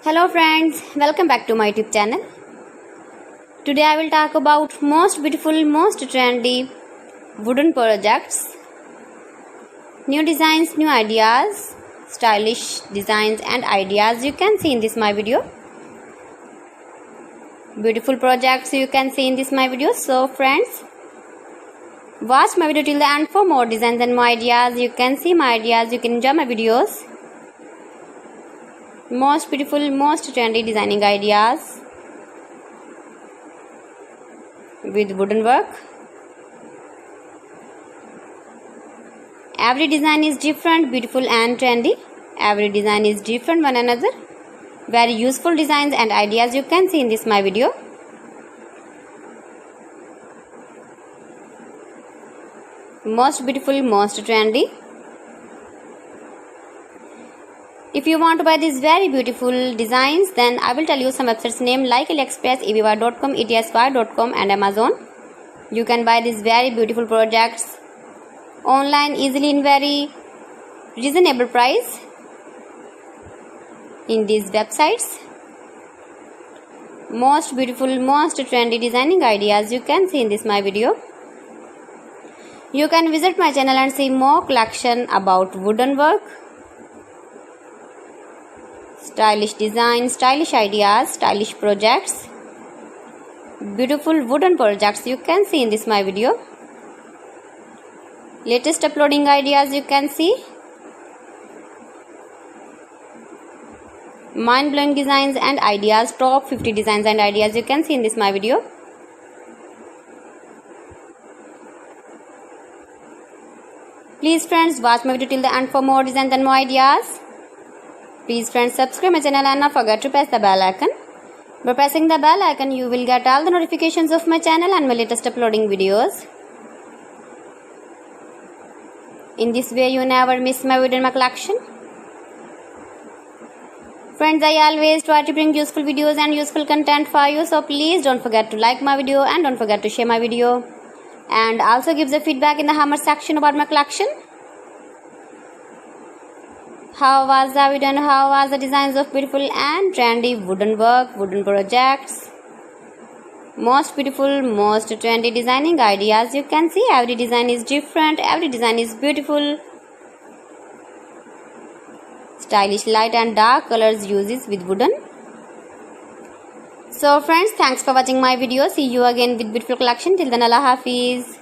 Hello friends, welcome back to my YouTube channel. Today I will talk about most beautiful, most trendy wooden projects, new designs, new ideas, stylish designs and ideas you can see in this my video. Beautiful projects you can see in this my video. So friends, watch my video till the end for more designs and more ideas. You can see my ideas, you can enjoy my videos. Most beautiful, most trendy designing ideas with wooden work. Every design is different, beautiful and trendy. Every design is different one another. Very useful designs and ideas you can see in this my video. Most beautiful, most trendy. If you want to buy these very beautiful designs, then I will tell you some websites name like AliExpress, eBay.com, etsy.com and Amazon. You can buy these very beautiful projects online easily in very reasonable price in these websites. Most beautiful, most trendy designing ideas you can see in this my video. You can visit my channel and see more collection about wooden work, stylish design, stylish ideas, stylish projects, beautiful wooden projects you can see in this my video. Latest uploading ideas you can see. Mind-blowing designs and ideas, top 50 designs and ideas you can see in this my video. Please friends, watch my video till the end for more designs and more ideas. Please friends, subscribe my channel and not forget to press the bell icon. By pressing the bell icon, you will get all the notifications of my channel and my latest uploading videos. In this way, you never miss my video in my collection. Friends, I always try to bring useful videos and useful content for you. So please don't forget to like my video and don't forget to share my video. And also give the feedback in the comment section about my collection. How was the video and how was the designs of beautiful and trendy wooden work, wooden projects? Most beautiful, most trendy designing ideas you can see. Every design is different, every design is beautiful. Stylish light and dark colors uses with wooden. So friends, thanks for watching my video. See you again with beautiful collection. Till then, Allah Hafiz.